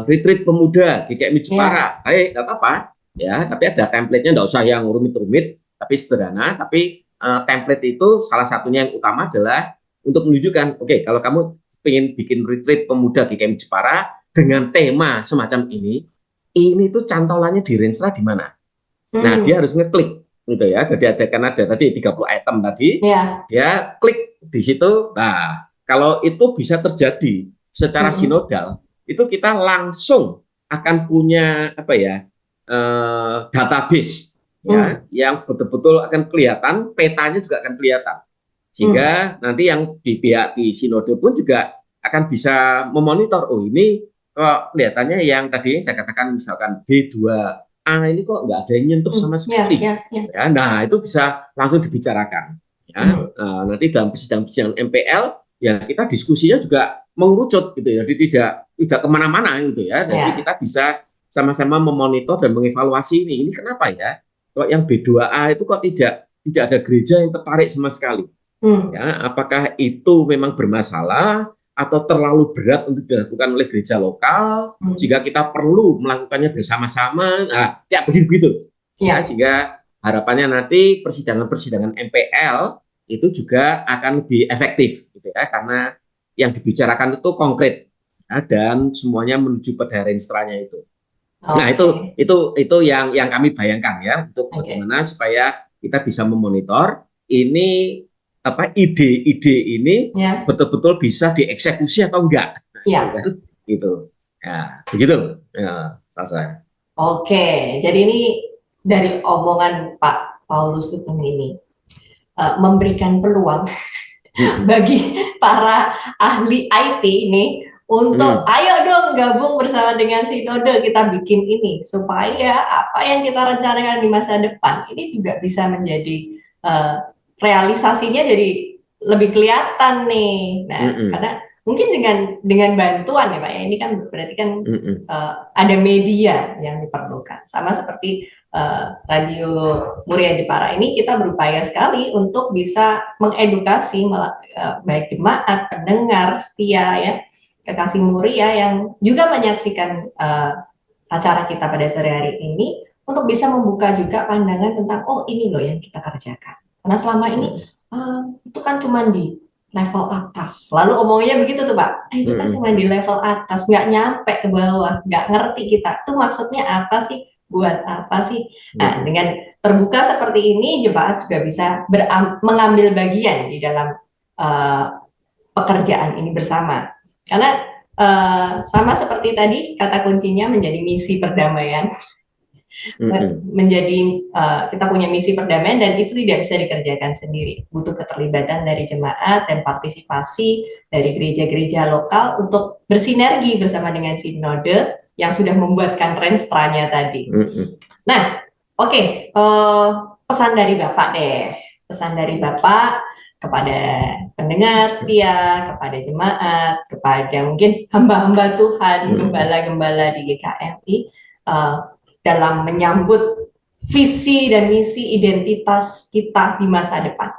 retreat pemuda GKMI Jepara, nggak apa-apa ya, tapi ada template-nya, nggak usah yang rumit-rumit, tapi sederhana. Tapi template itu salah satunya yang utama adalah untuk menunjukkan, oke, kalau kamu ingin bikin retreat pemuda GKMI Jepara dengan tema semacam ini tuh cantolannya di Renstra di mana? Nah, dia harus ngeklik gitu ya. Jadi ada tadi 30 item tadi, dia klik di situ. Nah, kalau itu bisa terjadi secara sinodal itu kita langsung akan punya apa ya, database ya, yang betul-betul akan kelihatan, petanya juga akan kelihatan, sehingga nanti yang di pihak di sinode pun juga akan bisa memonitor, oh ini kok kelihatannya yang tadi saya katakan misalkan B2A ini kok nggak ada yang nyentuh sama sekali. Ya, nah itu bisa langsung dibicarakan ya. Nanti dalam persidangan MPL ya kita diskusinya juga mengerucut gitu ya, jadi tidak kemana-mana gitu ya. Jadi kita bisa sama-sama memonitor dan mengevaluasi ini kenapa ya kok yang B2A itu kok tidak ada gereja yang tertarik sama sekali. Ya, apakah itu memang bermasalah atau terlalu berat untuk dilakukan oleh gereja lokal, sehingga kita perlu melakukannya bersama-sama, nah, ya begitu-begitu. Ya, sehingga harapannya nanti persidangan-persidangan MPL itu juga akan lebih efektif, gitu ya, karena yang dibicarakan itu konkret ya, dan semuanya menuju pada renstranya itu. Nah itu yang kami bayangkan ya, untuk bagaimana supaya kita bisa memonitor ini apa ide-ide ini betul-betul bisa dieksekusi atau enggak. Gitu. Ya, begitu. Ya, Salsa. Oke, jadi ini dari omongan Pak Paulus Sugeng ini memberikan peluang bagi para ahli IT nih untuk ayo dong gabung bersama dengan Sinode, kita bikin ini supaya apa yang kita rencanakan di masa depan ini juga bisa menjadi realisasinya jadi lebih kelihatan nih. Nah, karena mungkin dengan bantuan ya Pak ya, ini kan berarti kan ada media yang diperlukan. Sama seperti Radio Muria Jepara ini, kita berupaya sekali untuk bisa mengedukasi baik jemaat, pendengar setia ya, kekasih Muria yang juga menyaksikan acara kita pada sore hari ini, untuk bisa membuka juga pandangan tentang oh ini loh yang kita kerjakan. Karena selama ini itu kan cuma di level atas. Lalu omongnya begitu tuh Pak, itu kan cuma di level atas, nggak nyampe ke bawah, nggak ngerti kita tuh maksudnya apa sih, buat apa sih. Nah, dengan terbuka seperti ini, jemaat juga bisa mengambil bagian di dalam pekerjaan ini bersama. Karena sama seperti tadi, kata kuncinya menjadi misi perdamaian. Menjadi kita punya misi perdamaian, dan itu tidak bisa dikerjakan sendiri, butuh keterlibatan dari jemaat dan partisipasi dari gereja-gereja lokal untuk bersinergi bersama dengan sinode yang sudah membuatkan renstranya tadi. Nah, oke, pesan dari Bapak deh, pesan dari Bapak kepada pendengar setia, kepada jemaat, kepada mungkin hamba-hamba Tuhan, gembala-gembala di GKMI, dalam menyambut visi dan misi identitas kita di masa depan.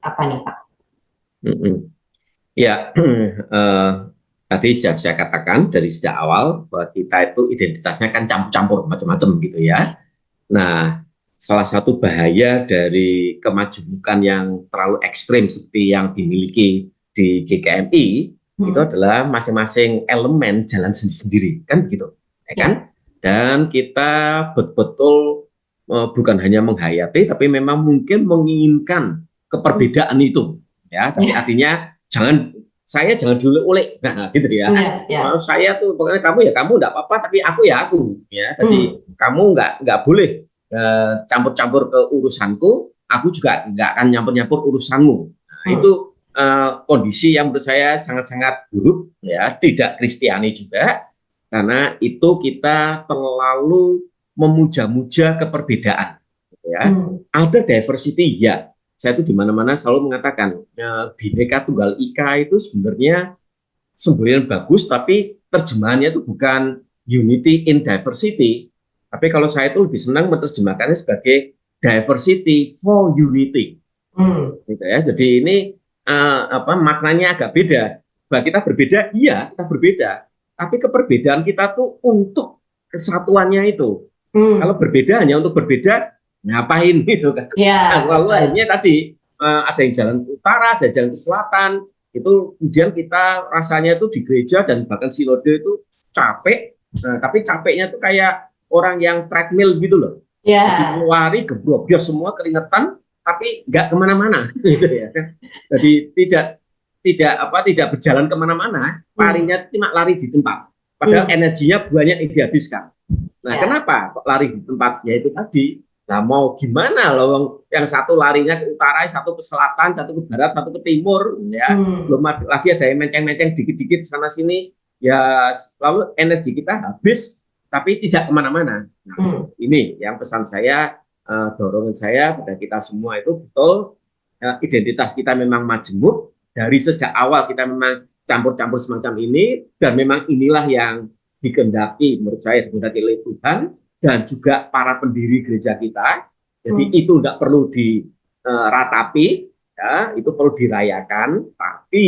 Apa nih Pak? Ya, tadi saya katakan dari sejak awal bahwa kita itu identitasnya kan campur-campur, macam-macam gitu ya. Nah, salah satu bahaya dari kemajemukan yang terlalu ekstrim seperti yang dimiliki di GKMI itu adalah masing-masing elemen jalan sendiri-sendiri, kan begitu, ya kan? Dan kita betul-betul bukan hanya menghayati, tapi memang mungkin menginginkan keperbedaan itu, ya. Tapi artinya saya jangan diulik-ulik, nah gitu ya. Saya tuh pokoknya kamu ya kamu, enggak apa-apa, tapi aku ya aku, ya. Jadi kamu enggak boleh campur-campur ke urusanku, aku juga enggak akan nyampur-nyampur urusanmu. Nah, itu kondisi yang menurut saya sangat-sangat buruk, ya, tidak Kristiani juga. Karena itu kita terlalu memuja-muja keperbedaan, ya. Ada diversity, ya. Saya itu di mana-mana selalu mengatakan Bhinneka Tunggal Ika itu sebenarnya semboyan bagus, tapi terjemahannya itu bukan unity in diversity. Tapi kalau saya itu lebih senang menerjemahkannya sebagai diversity for unity, gitu ya. Jadi ini maknanya agak beda. Bahwa kita berbeda, iya kita berbeda. Tapi keperbedaan kita tuh untuk kesatuannya itu. Kalau berbeda hanya untuk berbeda, ngapain gitu kan? Lalu akhirnya tadi ada yang jalan ke utara, ada yang jalan ke selatan. Itu kemudian kita rasanya itu di gereja dan bahkan sinode itu capek. Nah, tapi capeknya tuh kayak orang yang treadmill gitu loh. Jadi lari gebrobyos semua keringetan, tapi nggak kemana-mana gitu ya. Jadi tidak berjalan kemana-mana, larinya cuma lari di tempat. Padahal energinya banyak yang dihabiskan. Nah, kenapa kok lari di tempatnya itu tadi? Nah, mau gimana loh, yang satu larinya ke utara, satu ke selatan, satu ke barat, satu ke timur, ya. Belum lagi ada yang menceng-menceng dikit-dikit sana sini, ya lalu energi kita habis, tapi tidak kemana-mana. Nah, ini yang pesan saya, dorongan saya pada kita semua itu betul, identitas kita memang majemuk, dari sejak awal kita memang campur-campur semacam ini, dan memang inilah yang dikehendaki, menurut saya dikehendaki oleh Tuhan, dan juga para pendiri gereja kita. Jadi itu tidak perlu diratapi, ya, itu perlu dirayakan, tapi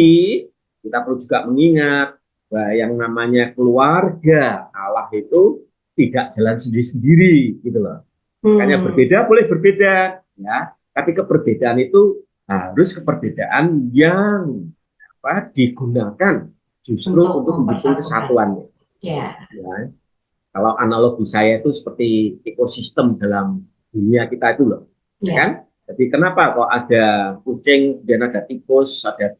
kita perlu juga mengingat bahwa yang namanya keluarga Allah itu tidak jalan sendiri-sendiri, gitu loh. Makanya berbeda boleh berbeda, ya, tapi keperbedaan itu harus keperbedaan yang digunakan justru untuk mendukung kesatuannya. Ya. Kalau analogi saya itu seperti ekosistem dalam dunia kita itu loh, kan? Jadi kenapa kok ada kucing, dan ada tikus, ada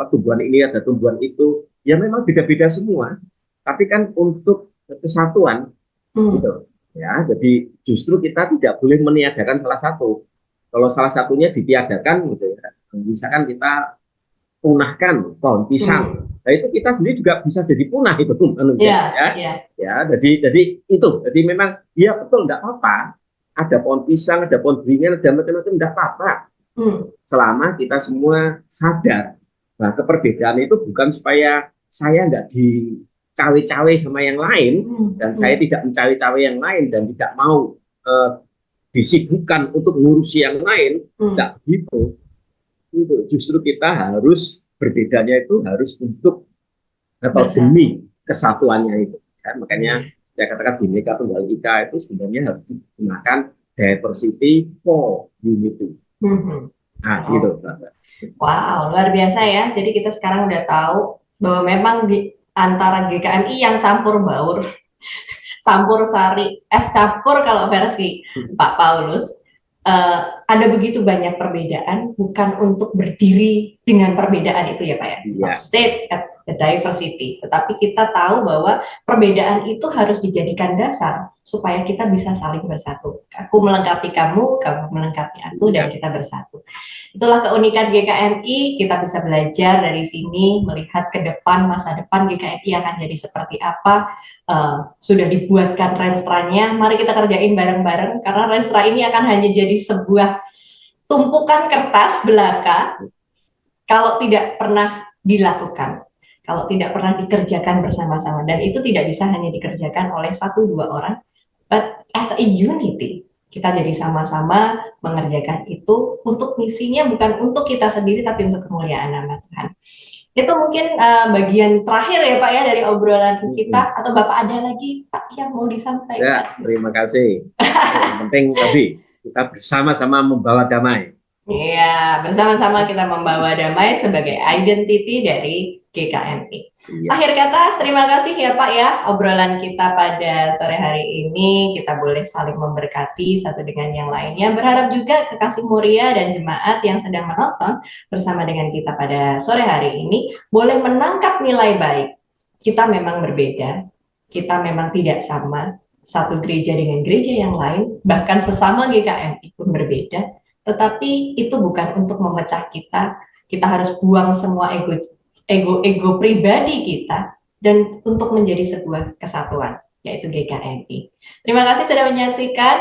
tumbuhan ini, ada tumbuhan itu, ya memang beda-beda semua. Tapi kan untuk kesatuan, gitu. Ya, jadi justru kita tidak boleh meniadakan salah satu. Kalau salah satunya ditiadakan, gitu ya, misalkan kita punahkan pohon pisang. Nah, itu kita sendiri juga bisa jadi punah itu manusia, ya. Jadi itu, jadi memang ya betul, enggak apa-apa. Ada pohon pisang, ada pohon beringin, ada macam-macam, enggak apa-apa. Selama kita semua sadar. Nah, keperbedaan itu bukan supaya saya enggak dicawe-cawe sama yang lain, dan saya tidak mencawe-cawe yang lain, dan tidak mau disibukkan untuk ngurusi yang lain, enggak begitu. Itu justru kita harus berbedanya itu harus untuk atau demi kesatuannya itu, ya. Makanya saya katakan Bhinneka Tunggal Ika itu sebenarnya harus digunakan diversity for unity. Nah, gitu. Wow, luar biasa ya. Jadi kita sekarang udah tahu bahwa memang di antara GKMI yang campur baur, campur sari, campur kalau versi Pak Paulus, ada begitu banyak perbedaan, bukan untuk berdiri dengan perbedaan itu ya Pak ya, state at the diversity, tetapi kita tahu bahwa perbedaan itu harus dijadikan dasar supaya kita bisa saling bersatu. Aku melengkapi kamu, kamu melengkapi aku, dan kita bersatu. Itulah keunikan GKMI, kita bisa belajar dari sini, melihat ke depan, masa depan GKMI akan jadi seperti apa. Sudah dibuatkan renstranya, mari kita kerjain bareng-bareng, karena renstra ini akan hanya jadi sebuah tumpukan kertas belaka kalau tidak pernah dilakukan, kalau tidak pernah dikerjakan bersama-sama, dan itu tidak bisa hanya dikerjakan oleh 1-2 orang, but as a unity. Kita jadi sama-sama mengerjakan itu untuk misinya, bukan untuk kita sendiri, tapi untuk kemuliaan nama Tuhan. Itu mungkin bagian terakhir ya Pak ya dari obrolan kita, atau Bapak ada lagi Pak yang mau disampaikan? Ya, terima kasih. Yang penting tadi kita bersama-sama membawa damai. Iya, bersama-sama kita membawa damai sebagai identity dari GKMI. Akhir kata, terima kasih ya Pak ya, obrolan kita pada sore hari ini, kita boleh saling memberkati satu dengan yang lainnya. Berharap juga kekasih muria dan jemaat yang sedang menonton bersama dengan kita pada sore hari ini boleh menangkap nilai baik. Kita memang berbeda, kita memang tidak sama, satu gereja dengan gereja yang lain, bahkan sesama GKMI pun berbeda. Tetapi itu bukan untuk memecah kita. Kita harus buang semua ego pribadi kita, dan untuk menjadi sebuah kesatuan, yaitu GKMI. Terima kasih sudah menyaksikan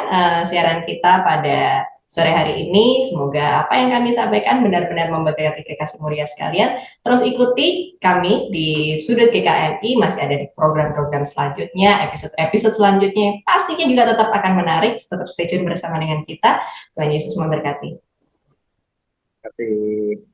siaran kita pada sore hari ini. Semoga apa yang kami sampaikan benar-benar memberkati kekasih mulia sekalian. Terus ikuti kami di Sudut GKMI, masih ada di program-program selanjutnya, episode selanjutnya, pastinya juga tetap akan menarik. Tetap stay tune bersama dengan kita. Tuhan Yesus memberkati. Terima kasih.